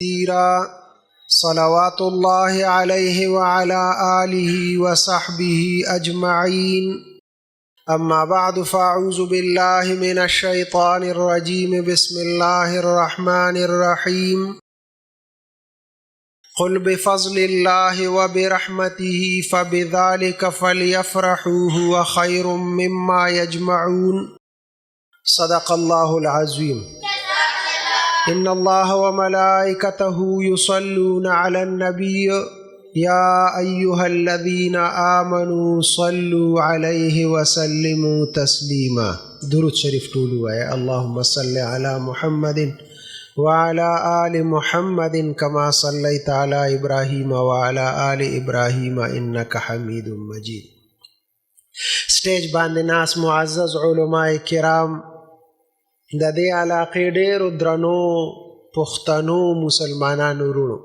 كثيرا صلوات الله عليه وعلى آله وصحبه أجمعين. أما بعد فأعوذ بالله من الشيطان الرجيم. بسم الله الرحمن الرحيم. قل بفضل الله وبرحمته فبذلك فليفرحوا هو خير مما يجمعون. صدق الله العظيم. إن الله وملائكته يصلون على النبي يا أيها الذين آمنوا صلوا عليه وسلموا تسليما. درود شريف طولوا يا اللهم صل على محمد وعلى آل محمد كما صليت على إبراهيم وعلى آل إبراهيم إنك حميد مجيد. سٹیج باندې ناس معزز علماء کرام، د دې علاقې ډېرو درنو پښتنو مسلمانانو وروڼو،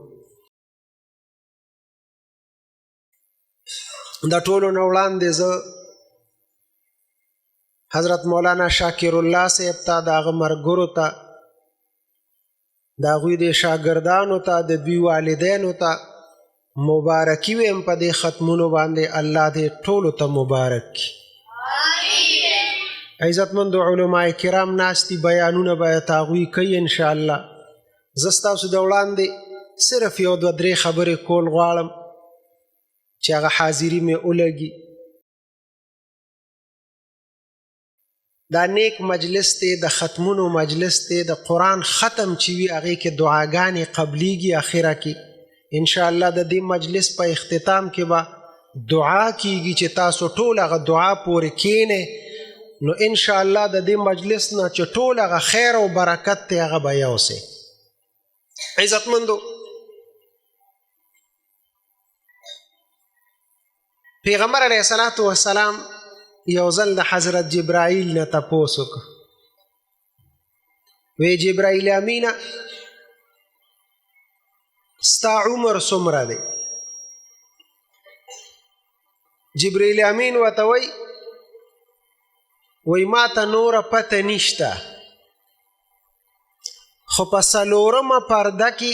د ټولو نه وړاندې زه حضرت مولانا شاکر الله صاحب ته، د هغه ملګرو ته، د هغوی د شاګردانو ته، د دوی والدینو ته مبارکي ویم په دې ختمونو باندې. الله دې ټولو ته مبارک کړي. عزتمندو علماء کرام ناست دي، بیانونه باید هغوی کوي انشاءالله. زه ستاسو د وړاندې صرف یو دوه درې خبرې کول غواړم چې هغه حاضري مې ولګي. دا نیک مجلس دی، د ختمونو مجلس دی، د قرآن ختم چې وي هغې کې دعاګانې قبلیږي. اخره کې انشاءالله د دې مجلس په اختتام کې به دعا کیږي چې تاسو ټول هغه دعا پورې کینئ، نو انشاءالله د دې مجلس نه چې ټول هغه خیر او برکت دی هغه به یوسئ. عزتمندو، پیغمبر علیه الصلاة والسلام یو ځل د حضرت جبرائیل نه تپوس وکړ. وی جبرائیل امینه، ستا عمر څومره دی؟ جبرائیل امین ورته وی ما ته نوره پته نشته، خو په څلورمه پرده کې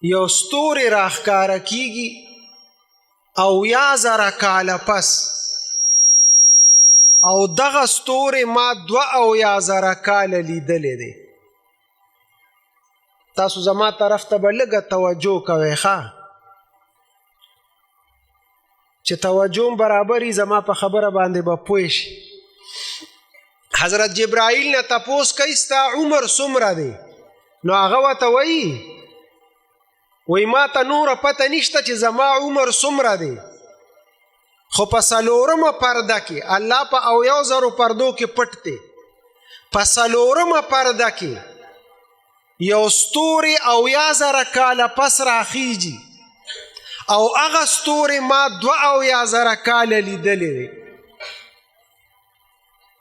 یو ستوری راښکاره کیږي اویا کاله پس، او دغه ستوری ما 72 کاله لیدلی دی. تاسو زما طرف ته به لږه توجه کوئ ښه، چې توجه برابري زما په خبره باندې به پوه شي. حضرت جبرائیل نه تپوس کوي ستا عمر څومره دی؟ نو هغه ورته وی ما ته نوره پته نشته چې زما عمر څومره دی، خو په څلورمه پرده کې الله په 7000 پردو کې پټ دی. په څلورمه پرده کې یو ستوری 7000 کاله پس راخیږي، او هغه ستوری ما 72 کاله لیدلی دی.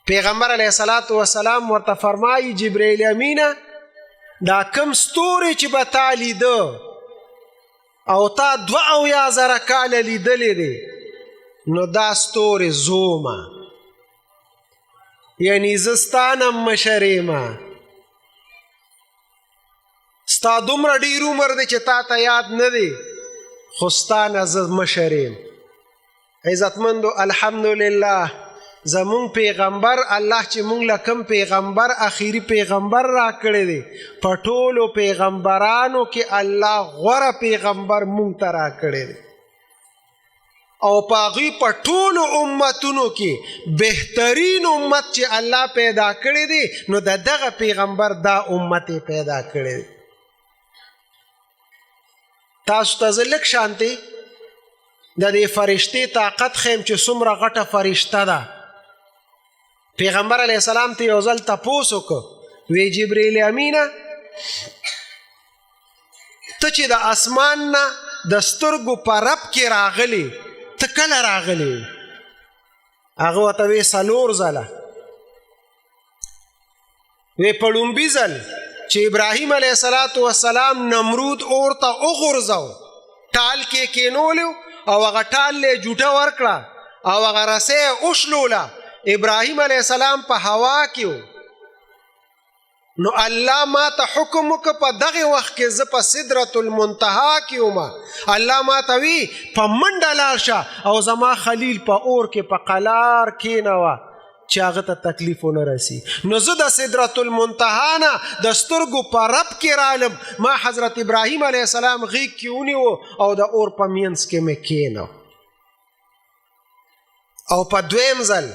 پیغمبر علیه الصلاة والسلام ورته فرمایي جبرائیل امینه، دا کم ستوری چې به تا لیده او تا 72 کاله لیدلی دی، نو دا ستوری زومه، یعنی زه ستا نه مشر یمه. ستا دومره ډېر عمر دی چې تا ته یاد نه دی، خو ستا نه زه مشر یم. عزتمندو، الحمدلله زمونږ پیغمبر الله چې مونږ له کوم پیغمبر اخیری پیغمبر را کړی دی، په ټولو پیغمبرانو کې الله غوره پیغمبر مونږ ته را کړی دی، او په هغوی په ټولو امتونو کې بهترین امت چې الله پیدا کړی دی، نو د دغه پیغمبر دا امت پیدا کړی دی. تاسو ته زه لږ شانتې د دې فرشتې طاقت ښیم چې څومره غټه فرشته ده. پیغمبر علیه السلام ته یو ځل تپوس وکړ، وی جبرائیل امینه، ته چې د اسمان نه د سترګو په رب کې راغلی، ته کله راغلی؟ هغه ورته وی 4 ځله. وی په لومبي ځل چې ابراهیم علیه السلام نمرود اور ته وغورځو، ټال کې کینولو او هغه ټال له جوټه ورکړه او هغه رسۍ وشلوله. ابراهیم علیه السلام په هوا کې و، نو الله ما ته حکم وکړ په دغه وخت کې زه په سدرة المنتها کې وم. الله ما ته وی په منډه لاړ شه او زما خلیل په اور کې په قلار کېنوه چې هغه ته تکلیف ونه رسي. نو زه د سدرة المنتها نه د سترګو په رب کې رالم. ما حضرت ابراهیم علیه السلام غیږ کې ونیو او د اور په مینځ کې مې کېنو. او په دویم ځل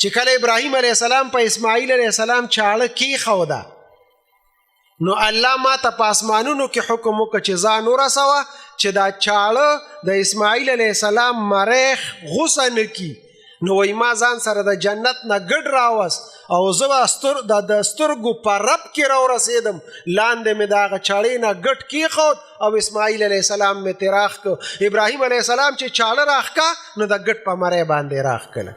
چې کله ابراهیم علیه السلام په اسماعیل علیه السلام چاړه کېښوده نو الله ما ته په اسمانونو کې حکم وکړ چې ځان ورسوه چې دا چاړه د اسماعیل علیه السلام مریخ غوسه نه کي. نو وایي ما ځان سره د جنت نه ګډ راوست او زه د سترګو په رب کې راورسېدم. لاندې مې د هغه چاړې نه ګډ کېښود او اسماعیل علیه السلام مې ترې راښ کړ. ابراهیم علیه السلام چې چاړه راښکه نو د ګډ په مری باندې راښکله.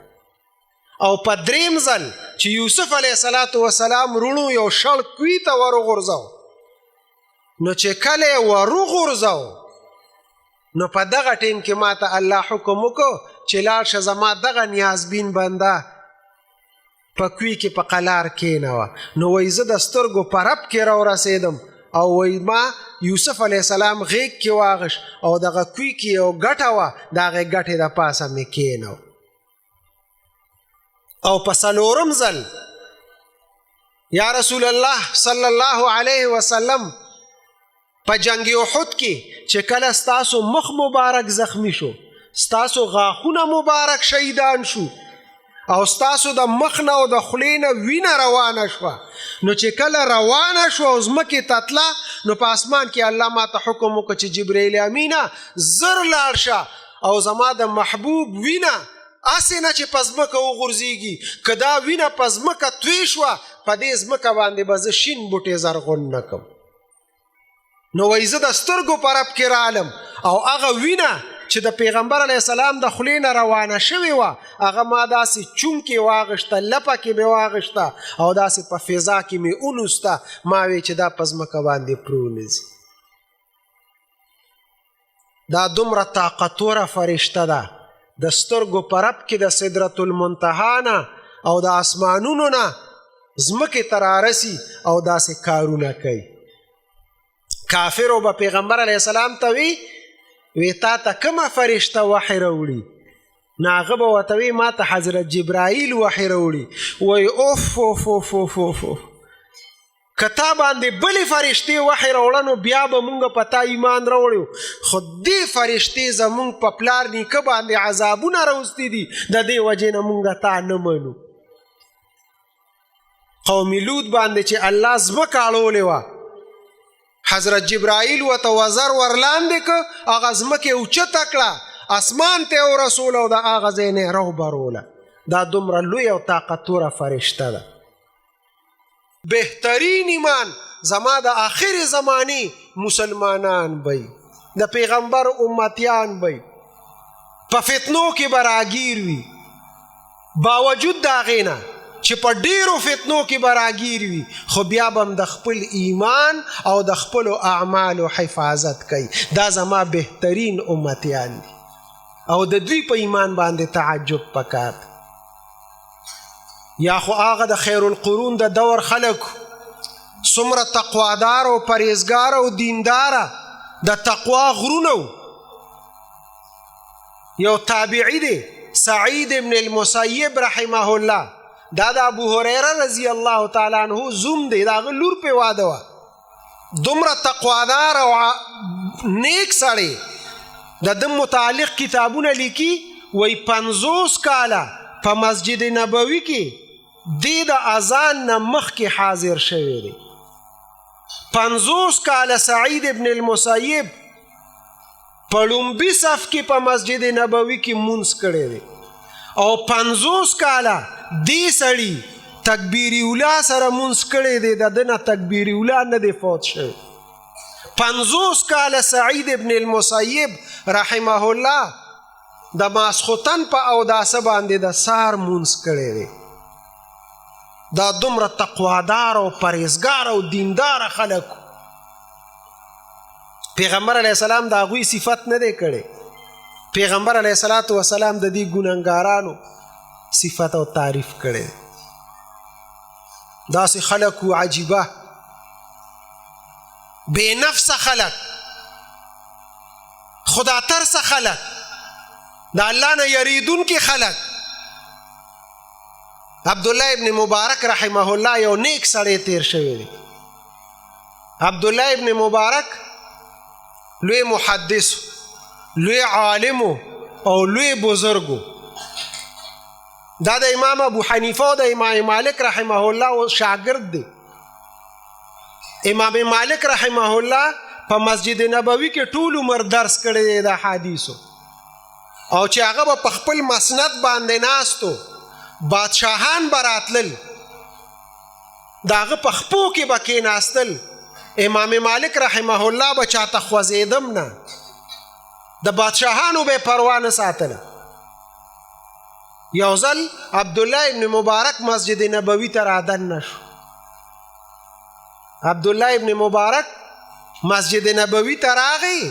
او په دریم ځل چې یوسف علیه السلام رونو یو شړ کوي ته ورغورځو نو چې کله یې ورغورځو نو په دغه ټیم کې ما ته الله حکم وکړو چې لاړ شه زما دغه نیازبین بنده په کوي کې په قلار کېنوه. نو وایي زه د سترګو په رب کې راورسېدم او وایي ما یوسف علیه السلام غیږ کې واغش او دغه کوي کې یو ګټه وه د هغې ګټې د پاسه مې کېنو. او په څلورم ځل یا رسول الله صلی الله علیه وسلم په جنگ احد کې چې کله ستاسو مخ مبارک زخمی شو ستاسو غاښونه مبارک شهیدان شو او ستاسو د مخ نه او د خولې نه وینه روانه شوه نو چې کله روانه شوه او ځمکې ته تله نو په اسمان کې الله ما ته حکم وکړ چې جبرائیل امینه زر لاړ شه او زما د محبوب وینه اسې نه چې په ځمکه وغورځېږي که دا وینه په ځمکه توی شوه په دې ځمکه باندې به زه شین بوټی زرغون نه کړم. نو وایي زه د سترګو په رب کې رالم او هغه وینه چې د پیغمبر علیه السلام د خولې نه روانه شوې وه هغه ما داسې چونکې واغشته لپه کې مې واغشته او داسې په فضا کې مې ونوسته. ما وی چې دا په ځمکه باندې پرونځي. دا دومره طاقتوره فرشته ده د سترګو په رب کې د سدرة المنتها نه او د اسمانونو نه ځمکې ته رارسي او داسې کارونه کوي. کافرو به پیغمبر علیه السلام ته وی تا ته کومه فرشته وحی راوړي نو هغه به ورته وی ما ته حضرت جبرائیل وحی راوړي. وایي اوف اوف اوف اوف اوف که تا باندې بلې فرشتې وحی راوړه نو بیا به مونږ په تا ایمان راوړو خو دې فرشتې زمونږ په پلار نیکه باندې عذابونه راوستي دي د دې وجې نه مونږ تا نه منو. قوم لوط باندې چې الله ځمکه اړولې وه حضرت جبرائیل ورته وزر ورلاندې که هغه ځمکې اوچته کړه اسمان ته یې ورسوله او د هغه ځای نه یې راوبروله. دا دومره لوی او طاقتوره فرشته ده. بهترین ایمان زما د آخر زمانی مسلمانان بی د پیغمبر امتیان بی په فتنو کې براگیر وی باوجود دا غینا چې په ډیرو فتنو کې براگیر وی خو بیا به د خپل ایمان او د خپل اعمالو حفاظت کوي. دا زما بهترین امتیان دي او د دوی په ایمان باندې تعجب پکار. یا خو هغه د خیر القرون د دور خلکو څومره تقوادار او پرهیزګار او دینداره د تقوا غرونه. یو تابعی دی سعید ابن المسیب رحمه الله دا د ابو هریره رضی الله تعالی عنہ زوم دی د هغه لور په واده وه. دومره تقوادار او نیک سړی د ده متعلق کتابونه لیکي وایي 50 کاله په مسجد نبوي کې دی د اذان نه مخکې حاضر شوی دی. 50 کاله سعید ابن المسیب په لومبي صف کې په مسجد نبوي کې مونځ کړی دی او 50 کاله دی سړي تکبیر اولا سره مونځ کړی دی د ده نه تکبیر اولا نه دی فوت شوی. 50 کاله سعید ابن المسیب رحمه الله د ماسخوتن په اوداسه باندې د سار مونځ کړی دی. دا دومره تقوادار او پرهیزګار او دیندار خلک پیغمبر علیه السلام د هغوی صفت نه دی کړی. پیغمبر علیه السلام د دې ګنهګارانو صفت او تعریف کړی. داسې خلک و عجیبه بې نفسه خلک، خدا ترسه خلک، د الله نه یریدونکي خلک. عبدالله ابن مبارک رحمه الله یو نیک سړی تیر شوی دی. عبدالله ابن مبارک لوی محدث، لوی عالم او لوی بزرگو. دا د امام ابو حنیفه او د امام مالک رحمه الله شاگرد دی. امام مالک رحمه الله په مسجد نبوي کې ټول عمر درس کړی دی د حدیثو، او چې هغه به په خپل مسند باندې ناستو، بادشاهان به راتلل، د هغه په خپو کې به کېناستل. امام مالک رحمه الله به چاته خوځېدم نه، د بادشاهانو به پروا نه ساتله. یو ځل عبدالله ابن مبارک مسجد نبوي ته رادننه شو. عبدالله ابن مبارک مسجد نبوي ته راغی.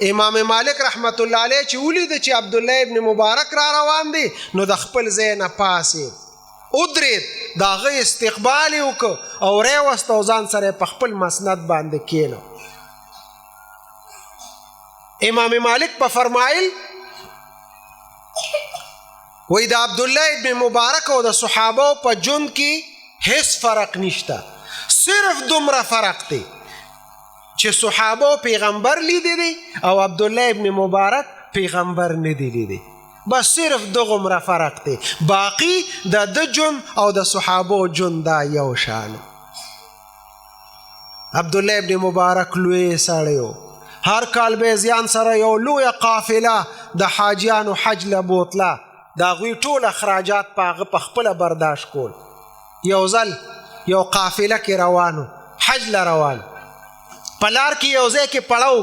امام مالک رحمت الله علیه چې ولیده چې عبدالله ابن مبارک را روان دی، نو د خپل ځای نه پاسېد، ودرېد، د هغه استقبال یې وکړ او راوست او ځان سره یې په خپل مسند باندې کېنو. امام مالک په فرمایل وی د عبدالله ابن مبارک او د صحابه په ژوند کې هیڅ فرق نشته، صرف دومره فرق دی چې صحابه پیغمبر لیدی دی او عبدالله ابن مبارک پیغمبر نه دی لیدی. بس صرف دغومره فرق دی، باقی د ژوند او د صحابه ژوند دا یو شان. عبدالله ابن مبارک لوی سړی و. هر کال به ځان سره یو لویه قافله د حاجیانو حج له بوتله، د هغوی ټول اخراجات په هغه په خپله برداشت کول. یو ځل یو قافله کې روانو، حج له روانو، په لار کې یو ځای کې پړاو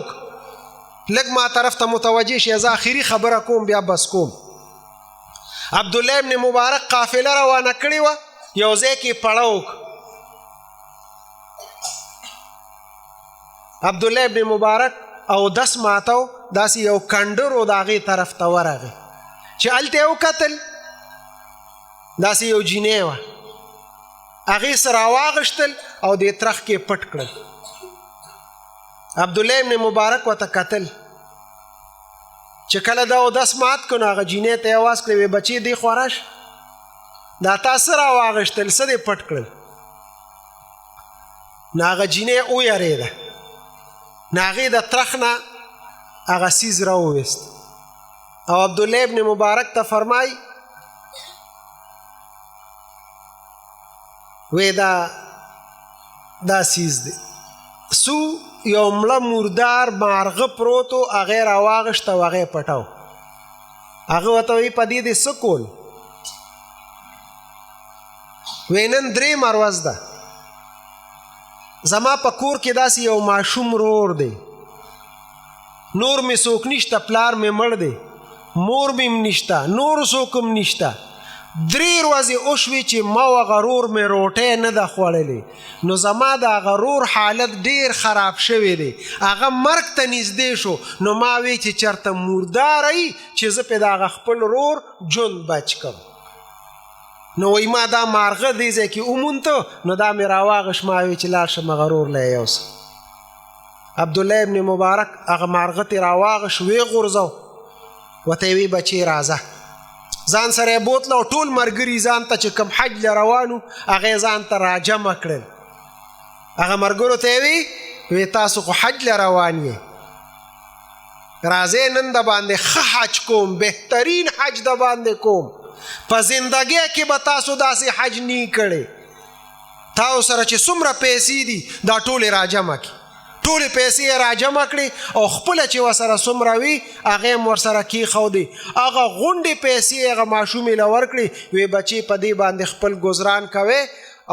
لږ ما طرف ته متوجه شي، زه آخري خبره کوم بیا بس کوم. عبدالله ابن مبارک قافله روانه کړې وه، یو ځای کې پړاو. عبدالله ابن مبارک او دس ماتو، داسې یو کنډر و د هغې طرف ته ورغی چې هلته یې وکتل، داسې یو جینۍ وه، هغې سره راواغشتل او دې ترخ کې پټ کړل. عبدالله ابن مبارک ورته کتل، چې کله دا اودس مات کړو نو هغه جینۍ ته یې اواز کړی، وی بچې دې خوا راشه، دا تا څه راواغشتل، څه دې پټ کړل؟ نو هغه جینۍ ویرېده، نو هغې د ترخ نه هغه سیز راوویست او عبدالله ابن مبارک ته فرمای وی دا سیز دی. سو یو مړه مردار مارغه پروت و، هغې راواغشت او هغې پټاو. هغه ورته وی په دې دې څه کول؟ وی نن درېیمه ورځ ده، زما په کور کې داسې یو ماشوم رور دی، نور مې څوک نشته، پلار مې مړ دی، مور مې نشته، نور څوک هم نشته. 3 ورځې وشوې چې ما و غرور مې روټۍ نه ده خوړلې، نو زما د غرور حالت ډیر خراب شوی دی، هغه مرګ ته نږدې شو. نو ما وی چې چېرته مردار ای چې زه پې د هغه خپل رور ژوند بچ کړم. نو وی ما دا مارغه دې ځای کې ومونته، نو دا مې راواغش، ما وی چې لاړ شم هغه رور له یې یوسم. عبدالله ابن مبارک هغه مارغه ترې راواغش، ویې غورځو، ورته یې وی بچې راځه، ځان سره یې بوتله او ټول ملګري ځان ته چې کوم حج له روانو هغې ځان ته راجمع کړل. هغه ملګرو ته یې وی تاسو خو حج له روان یې، راځئ نن د باندې ښه حج کوم، بهترین حج د باندې کوم، په زندګۍ کې به تاسو داسې حج نه کړی. تاسو سره چې څومره پیسې دي دا ټولې راجمع کړي. ټولې پیسې یې راجمع کړې او خپله چې ورسره څومره وي هغې هم ورسره کېښودې. هغه غونډې پیسې هغه ماشومې له ورکړې، وی بچې په دې باندې خپل ګزران کوئ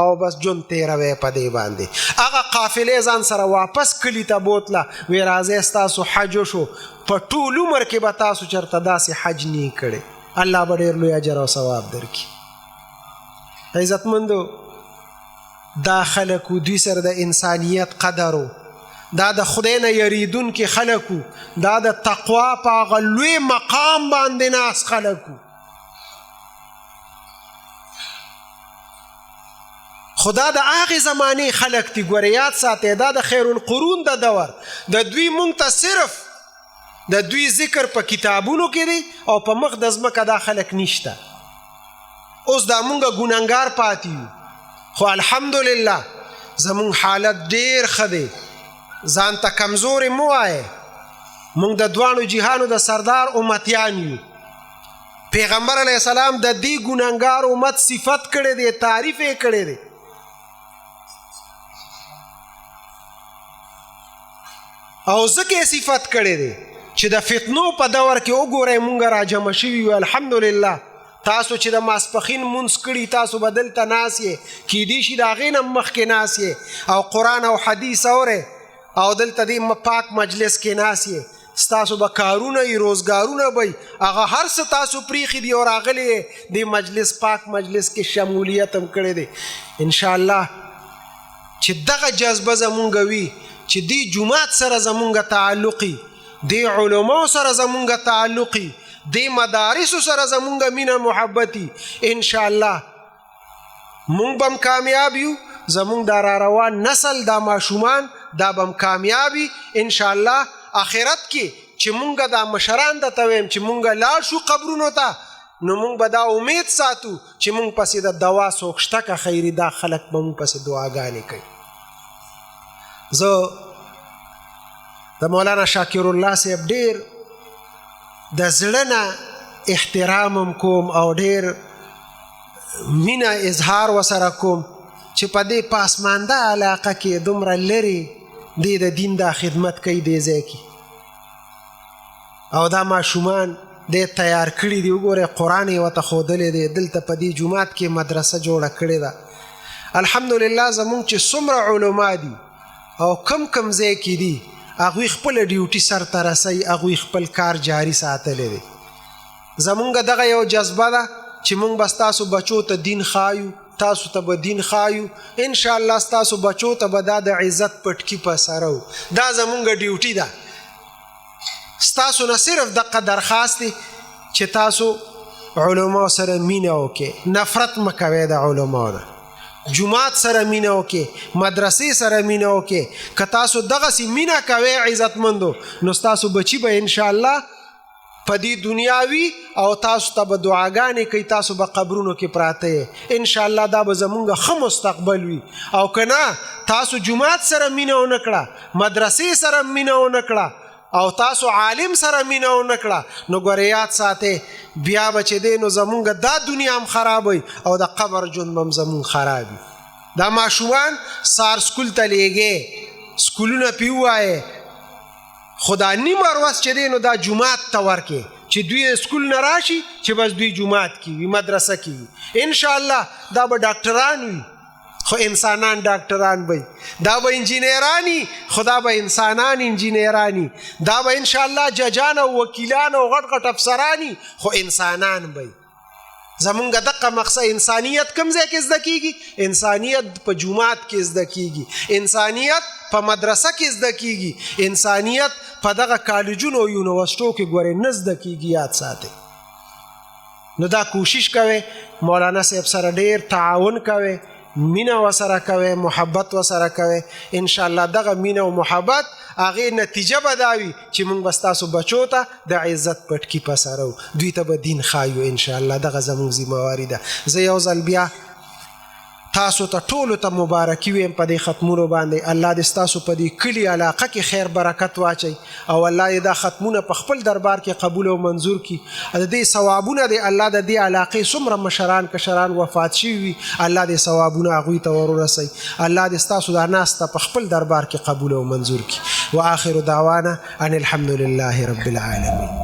او بس ژوند تېروئ په دې باندې. هغه قافلې ځان سره واپس کلي ته بوتله، وی راځئ ستاسو حج وشو، په ټول عمر کې به تاسو چېرته داسې حج نه کړی، الله به ډېر لوی اجر او ثواب درکړي. عزتمندو، دا خلک و، دوی سره د انسانیت قدر و، دا د خدای نه یریدونکي خلک و، دا د تقوا په هغه لوی مقام باندې ناست خلک و. خدا د هغې زمانې خلک دي. ګوره یاد ساتئ دا د خیر القرون د دور د دوی مونږ ته صرف د دوی ذکر په کتابونو کې دی او په مخ د ځمکه دا خلک نشته. اوس دا مونږ ګنهګار پاتې یو، خو الحمدلله زمونږ حالت ډېر ښه دی. ځان ته کمزورې مه وایې، مونږ د دواړو جهانو د سردار امتیان یو. پیغمبر علیه السلام د دې ګنهګار امت صفت کړی دی، تعریف یې کړی دی. او ځکه یې صفت کړی دی چې د فتنو په دور کې وګورئ مونږ راجمع شوي یو. الحمدلله تاسو چې د ماسپښین مونځ کړي تاسو به دلته ناست یې، کیدای شي د هغې نه مخکې ناست یې او قرآن او حدیث اورئ او دلته دې پاک مجلس کې ناست یې. ستاسو به کارونه یې، روزګارونه به هغه هر څه تاسو پریښي دي او راغلی یې دې مجلس پاک مجلس کې شمولیت هم کړی دی. انشاءالله چې دغه جذبه زمونږ وي چې دې جومات سره زمونږ تعلقي، دې علماو سره زمونږ تعلقي، دې مدارسو سره زمونږ مینه محبتي، انشاءالله مونږ به هم کامیاب یو. زمونږ دا را روان نسل دا ماشومان دا به هم کامیاب وي انشاءالله. آخرت کې چې مونږ دا مشران درته ویم چې مونږ لاړ شو قبرونو ته، نو مونږ به دا امید ساتو چې مونږ پسې د دوا څوک شته که خیري دا خلک به مونږ پسې دعاګانې کوي. زه د مولانا شاکر الله صاحب ډېر د زړه نه احترامم کوم او ډېر مینه اظهار ورسره کوم چې په دې پاسمانده علاقه کې دومره لرې دې د دین دا خدمت کوي دې ځای کې، او دا ماشومان دې تیار کړي دي. وګورئ قرآن یې ورته ښودلی دی، دلته په دې جومات کې مدرسه جوړه کړې ده. الحمدلله زمونږ چې څومره علما دي او کم کم ځای کې دي هغوی خپله ډیوټي سرته رسوي، هغوی خپل کار جاري ساتلی دی. زمونږ دغه یو جذبه ده چې مونږ به ستاسو بچو ته دین ښایو، تاسو ته به دین ښایو انشاءالله. ستاسو بچو ته به دا د عزت پټکي په سره و. دا زمونږ ډیوټي ده. ستاسو نه صرف دغه درخواست دی چې تاسو علماو سره مینه وکړئ، نفرت مه کوئ د علماو نه. جماعت سره مینه وکړئ، مدرسې سره مینه وکړئ. که تاسو دغسې مینه کوئ عزتمندو، نو ستاسو بچي به انشاءالله په دې دنیا وي او تاسو ته به دعاګانې کوي، تاسو به قبرونو کې پراته یې. انشاءالله دا به زمونږ ښه مستقبل وي. او که نه تاسو جماعت سره مینه ونه کړه، مدرسې سره مینه ونه کړه او تاسو عالم سره مینه ونه کړه، نو ګوره یاد ساتئ بیا به چې دی نو زمونږ دا دنیا هم خراب وي او د قبر ژوند به هم زمونږ خراب وي. دا ماشومان سار سکول ته لیږئ، سکولونه پې ووایئ، خو دا نیم ورځ چې دی نو دا جومات ته ورکړئ چې دوی سکول نه راشي چې بس دوی جومات کې وي، مدرسه کې وي. انشاءالله دا به ډاکټران وي خو انسانان ډاکټران به، دا به انجینیرانی خو دا به انسانان انجینیرانی، دا به انشاءالله ججان او وکیلان او غټ غټ افسرانی خو انسانان به. زمونږ دغه مقصد انسانیت کوم ځای کې زده کیږي؟ انسانیت په جومات کې زده کیږي، انسانیت په مدرسه کې زده کیږي، انسانیت په دغه کالجونو او یونیورسټو کې ګورئ نه زده کیږي. یاد ساتئ. نو دا کوشش کوئ مولانا صاحب سره ډېر تعاون کوئ، مینه ورسره کوئ، محبت ورسره کوئ. انشاءالله دغه مینه او محبت هغې نتیجه به دا وي چې مونږ به ستاسو بچو ته د عزت پټکي په سره و، دوی ته به دین ښایو انشاءالله. دغه زمونږ ذمهواري ده. زه یو ځل بیا تاسو ته ټولو ته مبارکي ویم په دې ختمونو باندې. الله دې ستاسو په دې کلي علاقه کې خیر برکت واچوي او الله دې دا ختمونه په خپل دربار کې قبول او منظور کړي. د دې ثوابونه دې الله د دې علاقې څومره مشران کشران وفات شوي وي الله دې ثوابونه هغوی ته ورورسوي. الله دې ستاسو دا ناسته په خپل دربار کې قبول او منظور کړي. وآخر دعوانا ان الحمد لله رب العالمین.